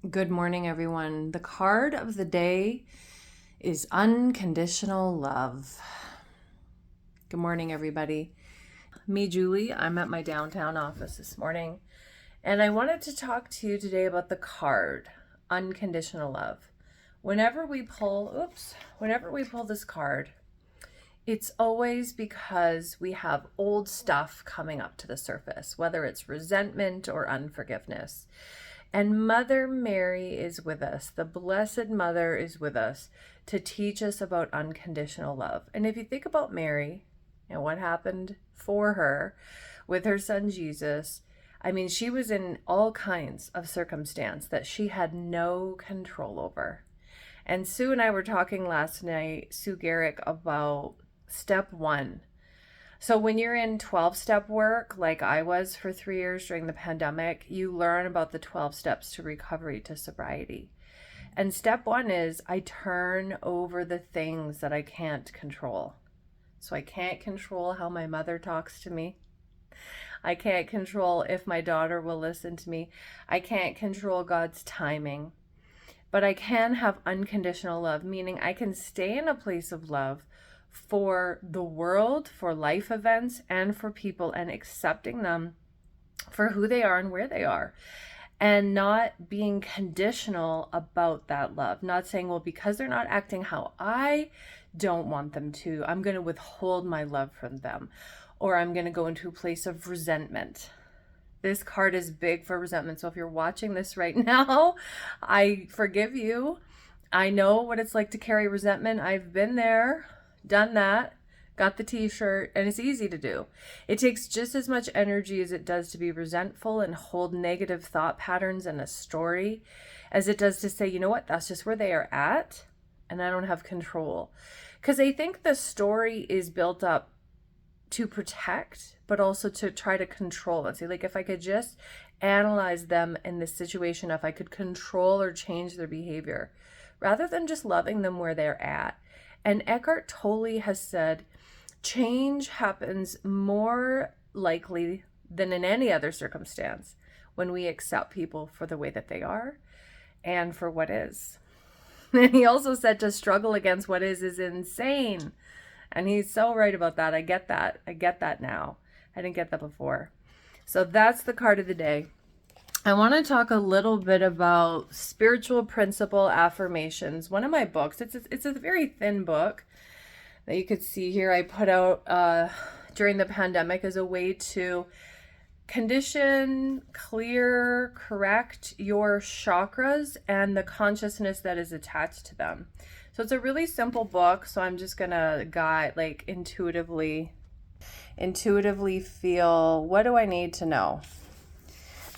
Good morning, everyone. The card of the day is Unconditional Love. Good morning, everybody. Me, Julie, I'm at my downtown office this morning, and I wanted to talk to you today about the card, Unconditional Love. Whenever we pull this card, it's always because we have old stuff coming up to the surface, whether it's resentment or unforgiveness. And Mother Mary is with us. The Blessed Mother is with us to teach us about unconditional love. And if you think about Mary and what happened for her with her son Jesus, I mean, she was in all kinds of circumstance that she had no control over. And Sue and I were talking last night, Sue Garrick, about step one. So when you're in 12-step work, like I was for 3 years during the pandemic, you learn about the 12 steps to recovery to sobriety. And step one is I turn over the things that I can't control. So I can't control how my mother talks to me. I can't control if my daughter will listen to me. I can't control God's timing. But I can have unconditional love, meaning I can stay in a place of love for the world, for life events, and for people, and accepting them for who they are and where they are, and not being conditional about that love. Not saying, well, because they're not acting how I don't want them to, I'm going to withhold my love from them, or I'm going to go into a place of resentment. This card is big for resentment. So if you're watching this right now, I forgive you. I know what it's like to carry resentment. I've been there, done that, got the t-shirt, and it's easy to do. It takes just as much energy as it does to be resentful and hold negative thought patterns in a story as it does to say, you know what, that's just where they are at, and I don't have control. Because I think the story is built up to protect, but also to try to control it. See, like if I could just analyze them in this situation, if I could control or change their behavior, rather than just loving them where they're at. And Eckhart Tolle has said, change happens more likely than in any other circumstance when we accept people for the way that they are and for what is. And he also said to struggle against what is insane. And he's so right about that. I get that. I get that now. I didn't get that before. So that's the card of the day. I want to talk a little bit about spiritual principle affirmations. One of my books, it's a very thin book that you could see here. I put out during the pandemic as a way to condition, clear, correct your chakras and the consciousness that is attached to them. So it's a really simple book. So I'm just going to guide, like intuitively feel, what do I need to know?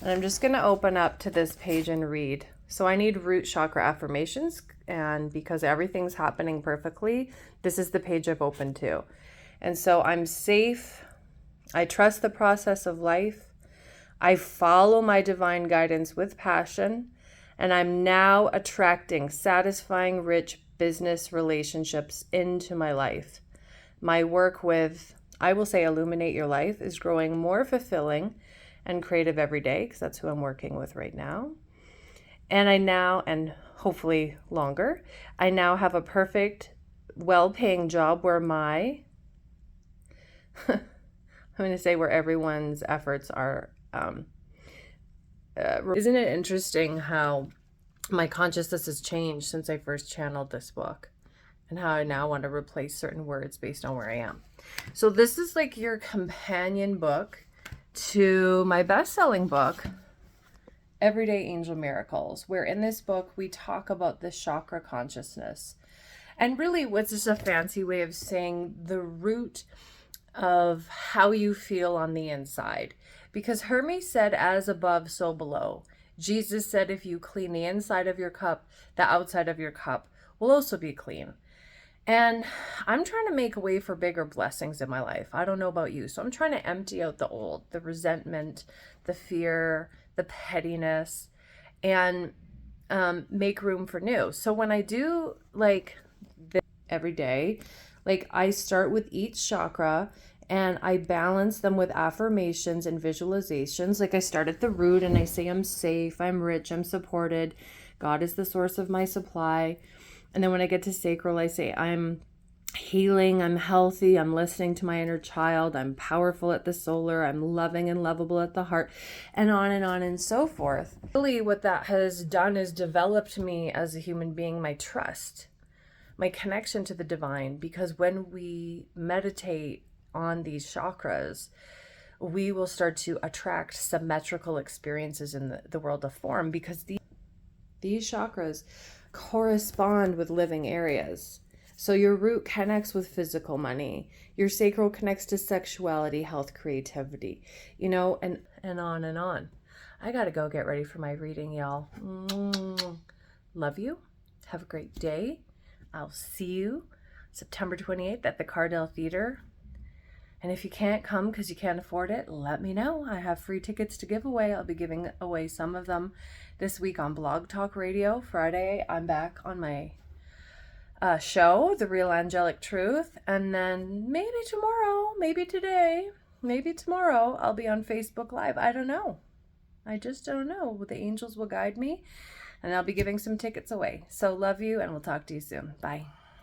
And I'm just going to open up to this page and read. So I need root chakra affirmations, and because everything's happening perfectly, this is the page I've opened to. And so I'm safe. I trust the process of life. I follow my divine guidance with passion, and I'm now attracting satisfying, rich business relationships into my life. My work with, I will say, Illuminate Your Life is growing more fulfilling and creative every day, because that's who I'm working with right now. And and hopefully longer, I now have a perfect, well-paying job where I'm going to say where everyone's efforts are. Isn't it interesting how my consciousness has changed since I first channeled this book, and how I now want to replace certain words based on where I am. So this is like your companion book to my best-selling book, Everyday Angel Miracles, where in this book we talk about the chakra consciousness. And really what's just a fancy way of saying the root of how you feel on the inside. Because Hermes said, as above, so below. Jesus said, if you clean the inside of your cup, the outside of your cup will also be clean. And I'm trying to make way for bigger blessings in my life. I don't know about you. So I'm trying to empty out the old, the resentment, the fear, the pettiness, and make room for new. So when I do like this every day, like I start with each chakra And I balance them with affirmations and visualizations. Like I start at the root and I say, I'm safe, I'm rich, I'm supported. God is the source of my supply. And then when I get to sacral, I say, I'm healing, I'm healthy, I'm listening to my inner child, I'm powerful at the solar, I'm loving and lovable at the heart, and on and so forth. Really what that has done is developed me as a human being, my trust, my connection to the divine, because when we meditate on these chakras, we will start to attract symmetrical experiences in the world of form, because these chakras correspond with living areas. So your root connects with physical money. Your sacral connects to sexuality, health, creativity, and on and on. I got to go get ready for my reading, y'all. Love you. Have a great day. I'll see you September 28th at the Cardell Theater. And if you can't come because you can't afford it, let me know. I have free tickets to give away. I'll be giving away some of them this week on Blog Talk Radio. Friday, I'm back on my show, The Real Angelic Truth. And then maybe tomorrow, maybe today, maybe tomorrow, I'll be on Facebook Live. I don't know. I just don't know. The angels will guide me. And I'll be giving some tickets away. So love you, and we'll talk to you soon. Bye.